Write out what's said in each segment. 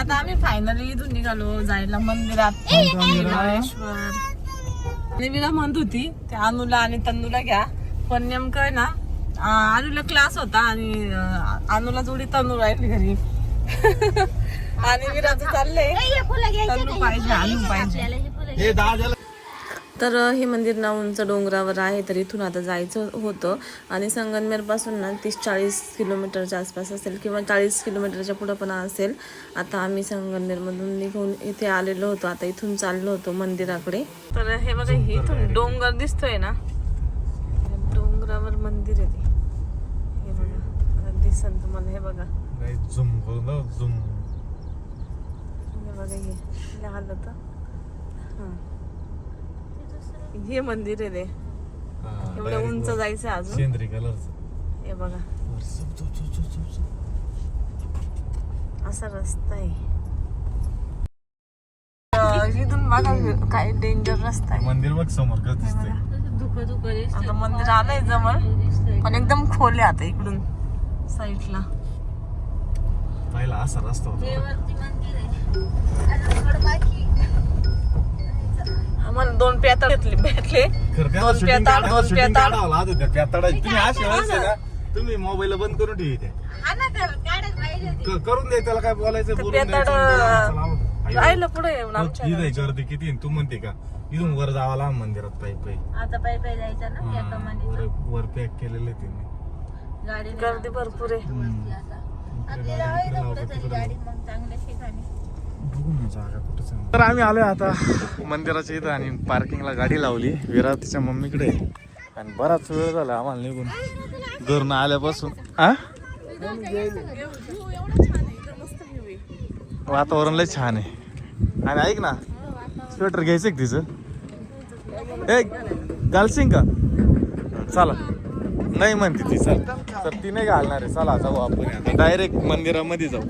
आता आम्ही फायनली इथून निघालो जायला मंदिरात रामेश्वर. विरा म्हणत होती त्या अनुला आणि तन्नूला घ्या, पण नेमकं आहे ना अनुला क्लास होता आणि अनुला जोडी तन्नू राहिली घरी. आणि विराचं चाललंय तन्नू पाहिजे अनु पाहिजे. तर हे मंदिर ना उंच डोंगरावर आहे, तर इथून आता जायचं होतं आणि संगमनेर पासून ना 30-40 किलोमीटरच्या आसपास असेल किंवा 40 किलोमीटरच्या पुढं पण असेल. आता आम्ही संगमनेरमधून निघून इथे आलेलो होतो, आता इथून चाललो होतो मंदिराकडे. तर हे बघा इथून डोंगर दिसतोय ना, डोंगरावर मंदिर आहे ते. हे बघा दिसन तुम्हाला, हे बघा हे बघा हे आलं तर हे मंदिर आहे रे, एवढं उंच जायचं अजून. सेंद्रिय कलरचं हे बघा असा रस्ता आहे. इथून बघा काय डेंजर रस्ता आहे. मंदिर बघ समोर कसं दिसतंय. आता मंदिर आलंय जवळ पण एकदम खोल आहे. आता इकडून साईडला पहिला असा रस्ता होता. आम्हाला 2 पेताळ भेटले. तुम्ही मोबाईल बंद करून ठेवी करून दे, त्याला काय बोलायचं राहिलं पुढे गर्दी किती. तू म्हणते का इथून वर जावा लांब मंदिरात पायी पायी. आता पायी पायी जायचं ना, वर पॅक केलेलं त्यांनी. गाडी गर्दी भरपूर आहे. तर आम्ही आलोय आता मंदिराच्या इथं आणि पार्किंगला गाडी लावली. विरा तिच्या मम्मीकडे आणि बराच वेळ झाला आम्हाला निघून घरून आल्यापासून. वातावरण लय छान आहे. आणि ऐक ना, स्वेटर घ्यायचं का तिचं? ए घालशील का? चला नाही म्हणते ती. चल तर ती नाही घालणार आहे. चला जाऊ आपण डायरेक्ट मंदिरामध्ये जाऊ.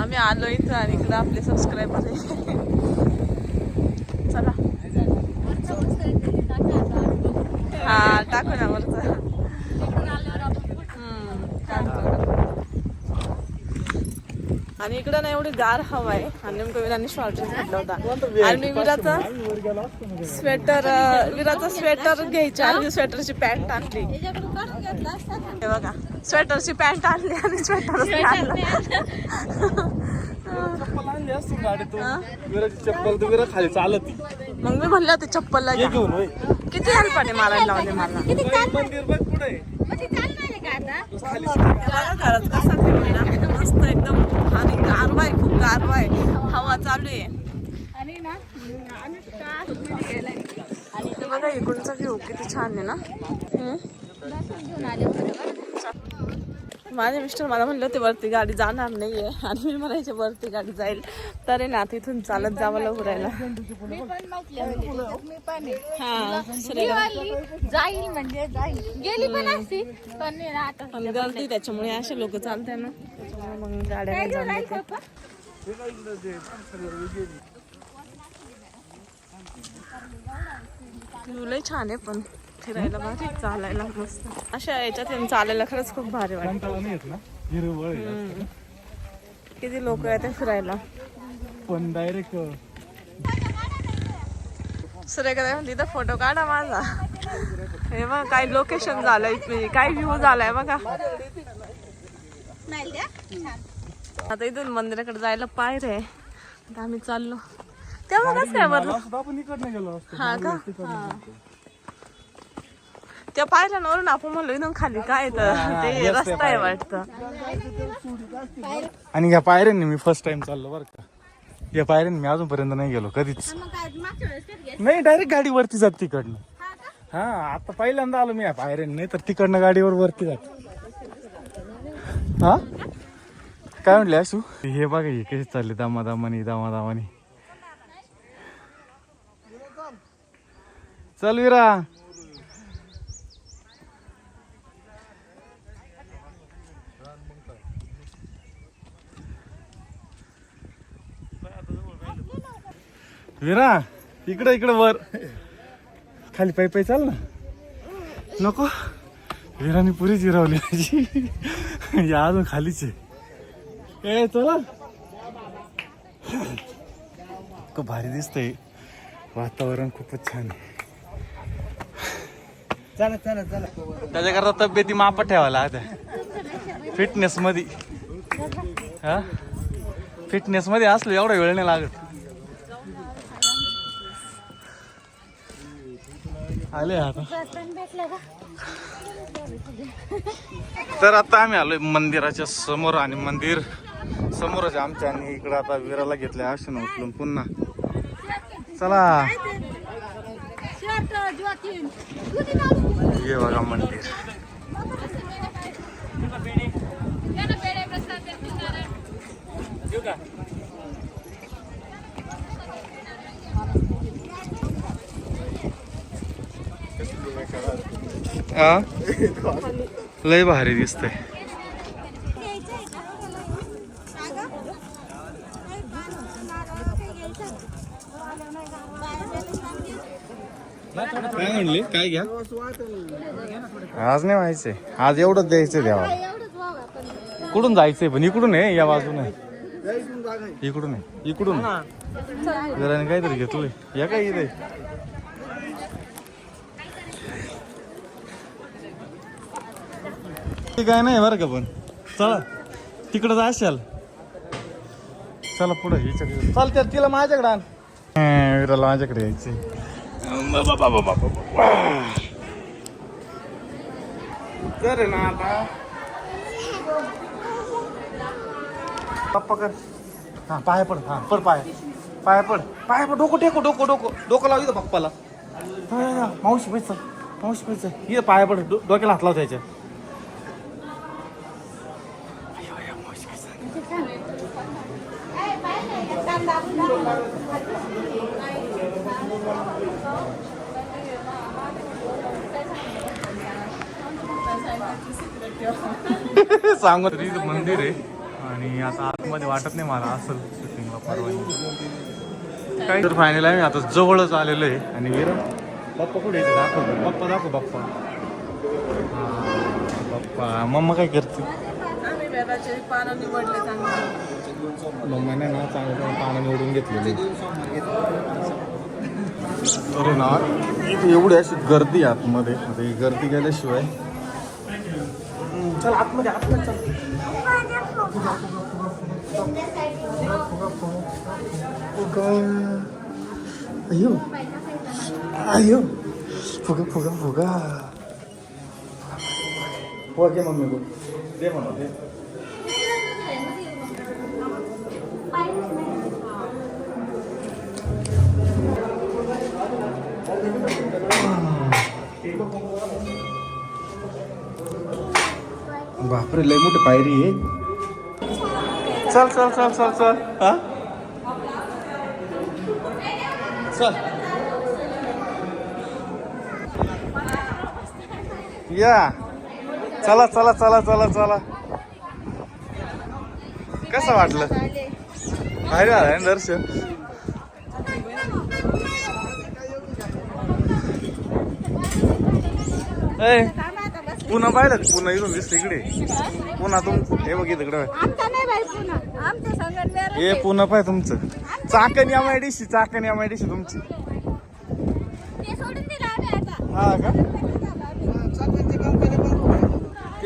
आम्ही आलो इथं आणि इकडं आपले सबस्क्रायबर आहे. चला हा टाकू ना वरचा. आणि इकडं ना एवढी गार हवा आहे आणि नेमकं विराने शॉर्ट घातला होता आणि मी विराचा स्वेटर घ्यायची आणि स्वेटरची पॅन्ट आणली. हे बघा स्वेटरची पॅन्ट आणली आणि स्वेटर चप्पल तर विरा खाली चालत. मग मी म्हणलं होते चप्पलला घेऊन. किती हलपाने मारायला लावले मला. मंदिर बघ पुढे घरात कसा मस्त एकदम आणि गारवा आहे, खूप गारवा आहे, हवा चालू आहे. आणि ते बघा इकडचा व्ह्यू किती छान आहे ना. माझे मिस्टर मला म्हणलं होते वरती गाडी जाणार नाहीये आणि मी म्हणायचे वरती गाडी जाईल. तर आहे ना तिथून चालत जावं लवकरायला. जाईल म्हणजे जाईल, गेली पण असती पण गर्दी त्याच्यामुळे असे लोक चालतात ना, त्याच्यामुळे मग गाड्या जाऊन लय छान आहे पण फिरायला भारी, चालायला मस्त. अशा याच्यात चालायला खरंच खूप भारी वाटतं. किती लोक आहेत फिरायला. पण डायरेक्ट सर काय म्हणते इथं फोटो काढा माझा. हे बघा काय लोकेशन झालंय, काय व्ह्यू झालाय बघा. आता इथून मंदिराकडे जायला पायऱ्या आहे. आता आम्ही चाललो तेव्हा कसं काय बरं. हा का, त्या पायऱ्यांवरून आपण म्हणलो इथून खाली काय तर ते रस्ता आहे वाटतं. आणि या पायऱ्यांनी मी फर्स्ट टाइम चाललो बरं का. या पायऱ्यांनी मी अजूनपर्यंत नाही गेलो कधीच. नाही डायरेक्ट गाडी वरती जात तिकडनं. हा आता पहिल्यांदा आलो मी या पायऱ्यांनी, नाही तर तिकडनं गाडीवर वरती जात. हा काय म्हटले असू. हे बघा हे कशी चालले दामादामानी दामादामानी. चल विरा. विरा इकडे इकडे वर खाली पायी पायी चाल ना. नको विराने पुरी जिरवली माझी. या अजून खालीच आहे. ए चला, खूप भारी दिसतंय. वातावरण खूपच छान आहे. चला चला चला. त्याच्याकरता तब्येती मापात ठेवायला आता फिटनेस मध्ये. हा, फिटनेस मध्ये असलो एवढा वेळ नाही लागत. आले आता. तर आता आम्ही आलोय मंदिराच्या समोर आणि मंदिर समोरच आमच्या. आणि इकडं आता विराला घेतलंय आशन उचलून पुन्हा. चला ये बघा मंदिर. हा, लय भारी दिसतंय. काय म्हणले, काय घ्या? आज नाही व्हायचंय, आज एवढंच द्यायचंय देवा. कुठून जायचंय पण? इकडून आहे, या बाजूने इकडून आहे, इकडून जरा काहीतरी घेतलंय. या काय इथे काय नाही बरं का. पण चला तिकडं जाशाल. चला पुढे हिच्याकडे चालते. तिला माझ्याकडे आण. विराला माझ्याकडे यायचंय. तर ना आता पप्पा कर. हा पाय पड. हा पड पाय, पाय पड, पाय पड. डोकं टेको, डोकं डोकं डोकं लाव इथं पप्पाला. मावशी पैसा, मावशी पैसा. इथं पाय पड, डोक्याला हात लाव त्याच्या. सांगू तरी मंदिर आहे आणि आता आतमध्ये वाटत नाही मला असेल शूटिंगला परवानगी काय. तर फायनल आहे, मी आता जवळच आलेलो आहे. आणि विरा बाप्पा कुठे यायचं दाखव. बाप्पा दाखव, बाप्पा. बाप्पा. मम्मा काय करते? मम्माने ना चांगलं पानं निवडून घेतलेली. अरे ना एवढी अशी गर्दी आतमध्ये. आता ही गर्दी गेल्याशिवाय. चल आतमध्ये, आतमध्ये चल. अयो अयो, फुगा फुगा फुगा. हो घे मम्मी, गो दे म्हणा दे. बापरे लय मोठी पायरी आहे. चल चल चल चल चल. हा चल या. चला चला चला चला चला. कसं वाटलं? भारी आलाय ना दर्शन. पुन्हा पाहिलं, पुन्हा इथून दिसतं इकडे. पुन्हा तुम हे बघ इकडे. हे पुन्हा पाय तुमचं. चाकण MIDC, चाकण MIDC तुमची. हा का?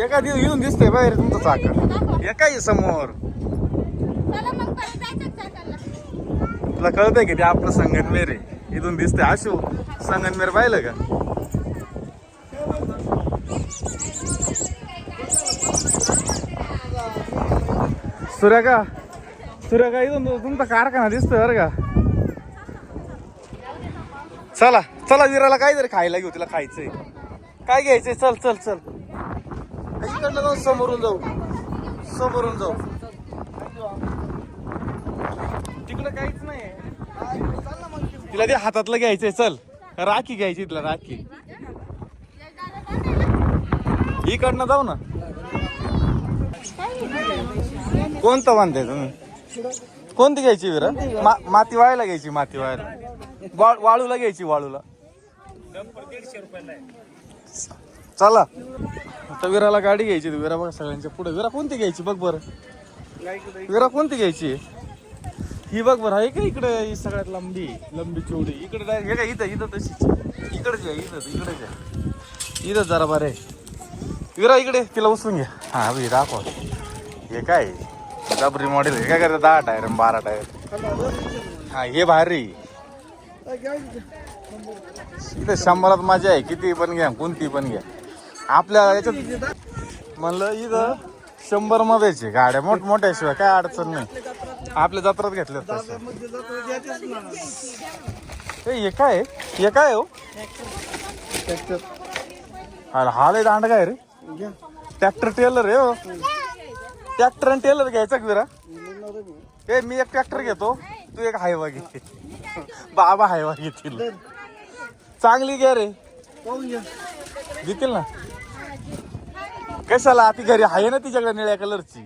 एका इथून दिसतंय बाहेर तुमचं चाकण. एका समोर. तुला कळतंय का ते आपलं संगमनेर आहे? इथून दिसतंय. आशू संगमनेर पाहिलं का? सूर्या सूर्या इथून तुमचा कारखाना दिसतोय बरं का. चला चला विराला काहीतरी खायला घेऊ. तिला खायचंय. काय घ्यायचंय? चल चल चल. इकडनं जाऊ, समोरून जाऊ, समोरून जाऊ. तिकडं काहीच नाही. तिला ते हातातलं घ्यायचंय. चल राखी घ्यायची तिला, राखी. इकडनं जाऊ ना. कोणतं बांधताय तुम्ही? कोणती घ्यायची विरा? माती वाळायला घ्यायची. माती वाळायला. वाळूला घ्यायची. वाळूला चला आता विराला गाडी घ्यायची. विरा बघा सगळ्यांच्या पुढे. विरा कोणती घ्यायची बघ बरं. विरा कोणती घ्यायची? ही बघ बरं आहे का इकडे. ही सगळ्यात लंबी चौडी इकडे हे का इथं इथं तशीच इकडेच आहे. इकडेच आहे. इथं जरा बरं आहे. विरा इकडे तिला उचलून घ्या. हा बी दाखव. हे काय डबरी मॉडेल हे काय करतात 10 टायर 12 टायर. हा हे भारी. इथं 100त मजा आहे. किती पण घ्या कोणती पण घ्या. आपल्या याच्यात म्हणलं इथं 100 मध्येच आहे गाड्या मोठमोठ्या शिवाय काय अडचण नाही. आपल्या जत्रात घेतल्या तसं. हे काय हो हा लय दांड काय रे. ट्रॅक्टर टेलर आहे हो. ट्रॅक्टर आणि टेलर घ्यायचा का विरा. मी एक ट्रॅक्टर घेतो तू एक हायवा घे. बाबा हायवा घेतील. चांगली घ्या रे देतील ना. कशाला ती घरी आहे ना तिच्याकडे निळ्या कलरची.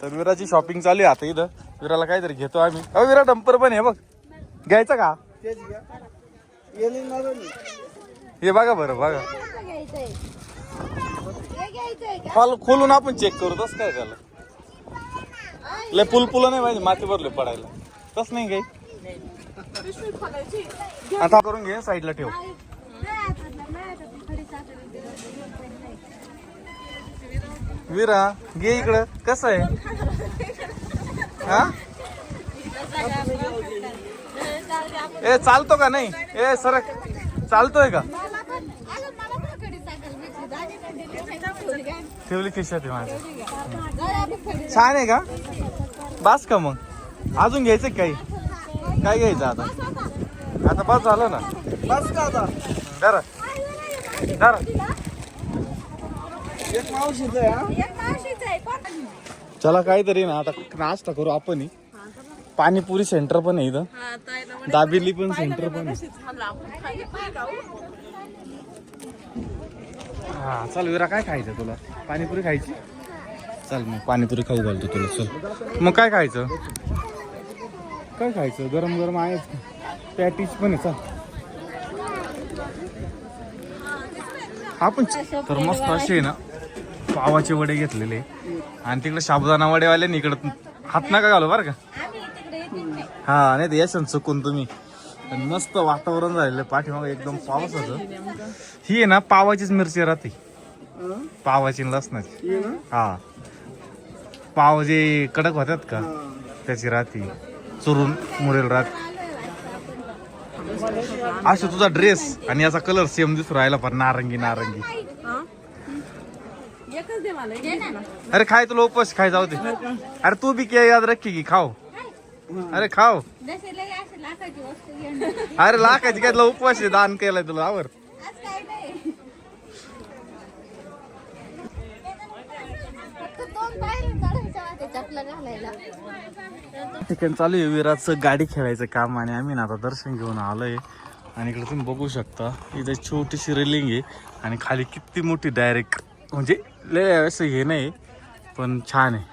तर विराची शॉपिंग चालू आहे आता इथं. विराला काहीतरी घेतो आम्ही. विरा डंपर पण आहे बघ. घ्यायचा का. हे बघा बरं बघा. खोलून आपण चेक करू. तस काय त्याला लय पुल नाही पाहिजे माती भरले पडायला. तस नाही काही. आता करून घे साईडला ठेव. विरा घे इकडं. कसं आहे हा. ए चालतो का नाही. ए सरक चालतोय का. ठेवली खिशात माझ्या. छान आहे का. बास का मग अजून घ्यायचं काही. काय घ्यायचं आता बस झालं ना. बस का आता जरा चला काहीतरी ना आता नाश्ता करू आपण. पाणीपुरी सेंटर पण आहे इथं. दाबेली पण सेंटर पण आहे. हा चल विरा काय खायचं तुला. पाणीपुरी खायची. चल मग पाणीपुरी खाऊ घालतो तुला. चल मग काय खायचं गरम गरम आहेच. पॅटीज पण आहे. चल आपण तर मस्त असे आहे ना पावाचे वडे घेतलेले. आणि तिकडे साबुदाणा वडेवाल्यानी इकडं हात नका घालू बरं का. हा नाही तर यशन चुकून तुम्ही. मस्त वातावरण झालेलं पाठीमागे एकदम पावस होतं. ही आहे ना पावाचीच मिरची राहते. पावाची लसणाची. हा पाव जे कडक होतात का त्याची राहते. चुरून मुरेल राहते. अशा तुझा ड्रेस आणि याचा कलर सेम दिसू राहिला पण नारंगी. अरे खाय तुला उपवास खाय जाऊ दे. अरे तू बी क्या याद रखी की खाओ. अरे खाओ. अरे लाखाची काय तुला उपवास दान केलाय तुला आवर. ठिकाण चालू आहे विराचं गाडी खेळायचं काम. आणि आम्ही ना आता दर्शन घेऊन आलोय. आणि इकडे तुम्ही बघू शकता इथे छोटीशी रेलिंग आहे. आणि खाली किती मोठी डायरेक्ट म्हणजे लय असं हे नाही पण छान आहे.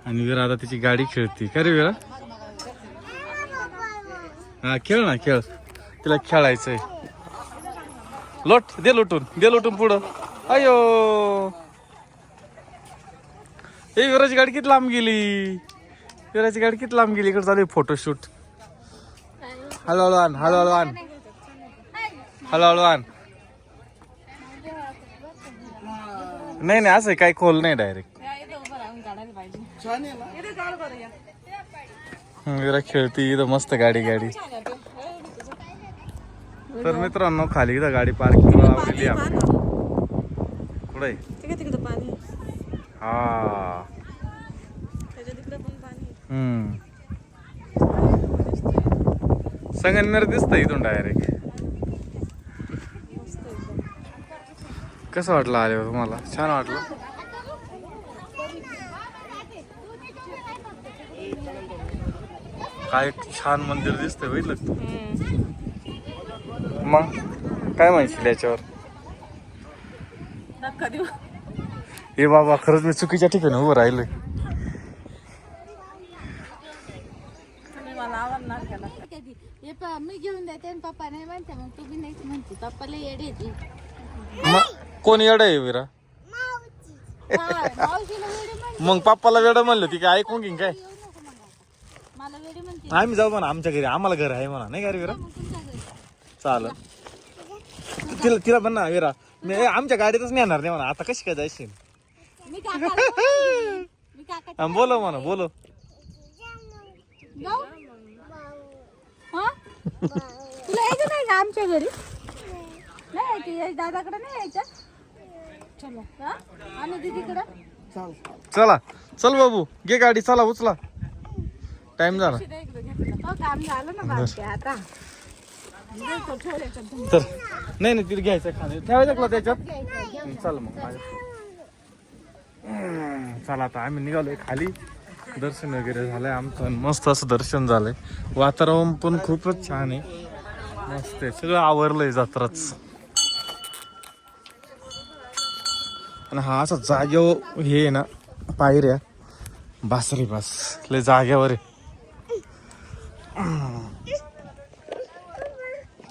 आणि विरा आता तिची गाडी खेळते. का रे विरा. हा खेळ ना खेळ. तिला खेळायचंय. दे लोटून पुढं. अयो हे विराची गाडी किती लांब गेली. इकडे चालू आहे फोटोशूट. हळूहळू आण. नाही असं काही खोल नाही डायरेक्ट. विरा खेळती इथं मस्त गाडी. तर मित्रांनो खाली इथं गाडी पार्किंग लावलेली आहे. कुठे तिकडे पाणी. हा संगमनेर दिसतं इथून डायरेक्ट. कसं वाटलं आले तुम्हाला. छान वाटलं. काय छान मंदिर दिसतंय बघितलं तू. मग काय म्हणशील याच्यावर. हे बाबा खरंच मी चुकीच्या ठिकाणी उभं राहिलोय. मी घेऊन देते पप्पा नाही म्हणते. मग तू बी नाही म्हणते. पप्पाला येडे. कोण येड आहे विरा? मावशीला वेडी म्हणते. मग पप्पाला वेड म्हणलं ती काय ऐकून घेईन काय? मला वेडी म्हणते. आम्ही जाऊ म्हणा आमच्या घरी, आम्हाला घर आहे म्हणा, नाही का रे विरा? मग तुमच्या घरी. चालेल. तिला पण ना विरा, मी आमच्या गाडीतच नेणार नाही म्हणा. आता कशी काय जायची? मी काकाला बोलते. मी काका बोलो म्हणा बोलो. जाऊ? हा? तुला यायचं नाही का आमच्या घरी? नाही यायचं, दादाकडे नाही यायचं? चलो हा? आणि दीदीकडे चला चल बाबू, घे गाडी, चला उचला, टाइम झाला. हो काम झालं ना बाकी आता तर नाही नाही तिथे घ्यायचं खाली ठेवायचं का त्याच्यात? चल मग चला आता आम्ही निघालोय खाली. दर्शन वगैरे झालंय आमचं, मस्त असं दर्शन झालंय. वातावरण पण खूपच छान आहे, मस्त आहे, सगळं आवरलंय जत्राच. आणि हा असा जागेवर हे आहे ना पायऱ्या, बासरी बास लय जाग्यावर आहे.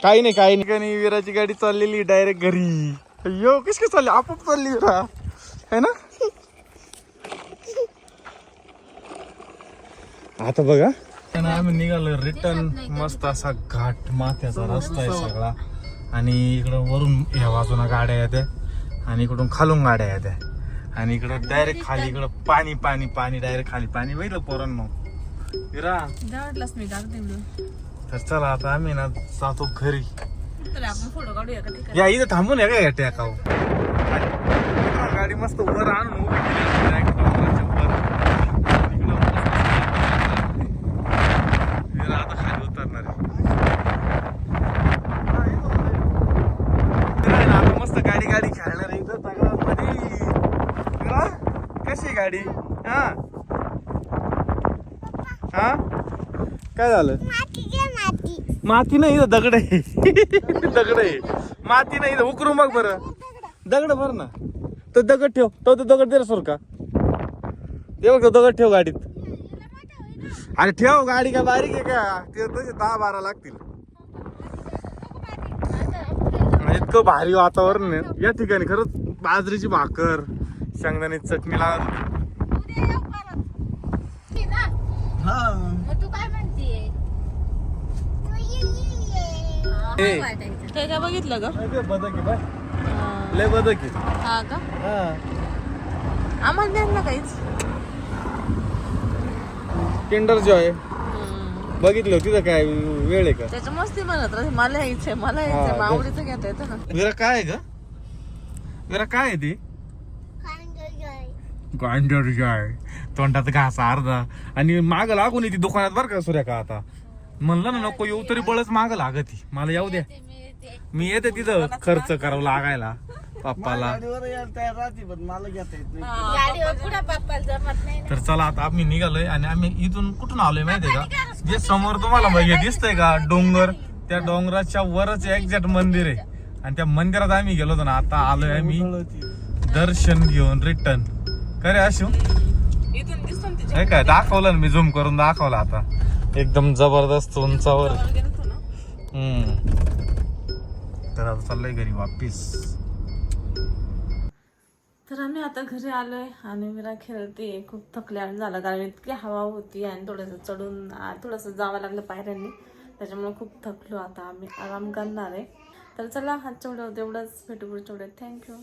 काही नाही काही नाही, विराची गाडी चाललेली डायरेक्ट घरी. अय्यो कशी काय चालली, आपोआप चालली विरा है ना. आता बघा आम्ही निघालो रिटर्न. मस्त असा घाट माथ्याचा रस्ता आहे सगळा, आणि इकडं वरून ह्या बाजूला गाड्या येत्या आणि इकडून खालून गाड्या येत्या, आणि इकडं डायरेक्ट खाली इकडं पाणी पाणी पाणी, डायरेक्ट खाली पाणी. बघितलं पोरांनो विरा? वाटलंच मी काढते. तर चला आता आम्ही ना जातो घरी. तर आपण फोटो काढूया का ठिकाणी? या इथं थांबून या काय टाकाव गाडी मस्त वर आणून उभी केली direct डोंगराच्या वर. इकडं मस्त विरा आता खाली उतरणार आहे. विरा आहे ना आता मस्त गाडी गाडी खेळणार आहे इथं दगडामध्ये. विरा कशी आहे गाडी? हा हा काय झालं? माती नाही इथं दगड आहे. दगड आहे, माती नाही इथं. उकरून बघ बरं, दगड भर ना. तो दगड ठेव, तो दगड दे सोर का, ते बघ तो दगड ठेव गाडीत. अरे ठेव, गाडी का बारीक आहे का? ते तसे 10-12 लागतील. इतकं भारी वातावरण आहे या ठिकाणी खरंच. बाजरीची भाकर, शेंगदाण्याची चटणी लागत होती. उद्या येऊ परत. ठीक ना? मग तू काय म्हणतीये? ए. वाटायचं. ते काय बघितलं ग? बदक आहे बाय, लय बदक आहे. हा का? हा. आम्हाला द्या ना काहीच. किंडर जॉय बघितलं तिथं काय वेळ आहे का? त्याच्या मस्ती म्हणत राहते, मला यायचंय मला हा, यायचंय, मावडीचं घेता येतं ना. विरा काय आहे ग? विरा काय आहे ती? गांडर जॉय. तोंडात घास अर्धा, आणि माग लागून येते दुकानात बरं का सूर्या का. आता म्हणलं ना नको येऊ तरी बळच माग लागती. मला येऊ द्या, मी येते तिथं खर्च करावं लागायला पप्पाला. गाडीवर पुढे पप्पाला जमत नाही ना. तर चला आता आम्ही निघालोय, आणि आम्ही इथून कुठून आलोय माहितीये का? जे समोर तुम्हाला हे दिसतंय का डोंगर, त्या डोंगराच्या वरच एक्झॅक्ट मंदिर आहे, आणि त्या मंदिरात आम्ही गेलो होतो ना. आता आलोय आम्ही दर्शन घेऊन रिटर्न. करे अशू इथून दिसतो ना तिच्या हे काय दाखवलं ना, मी झूम करून दाखवलं. आता एकदम जबरदस्त उंचावर. जवळ गेलो होतो ना. तर आता चाललंय घरी वापिस. तर आम्ही आता घरी आलोय, आणि मीरा खेळते. खूप थकल्याने झालं, कारण इतकी हवा होती आणि थोडंसं चढून थोडंसं जावं लागलं पायऱ्यांनी, त्याच्यामुळे खूप थकलो. आता आम्ही आराम करणार आहे. तर चला आजच्या व्हिडिओ तेवढंच, भेटू पुढच्या व्हिडिओ. थँक्यू.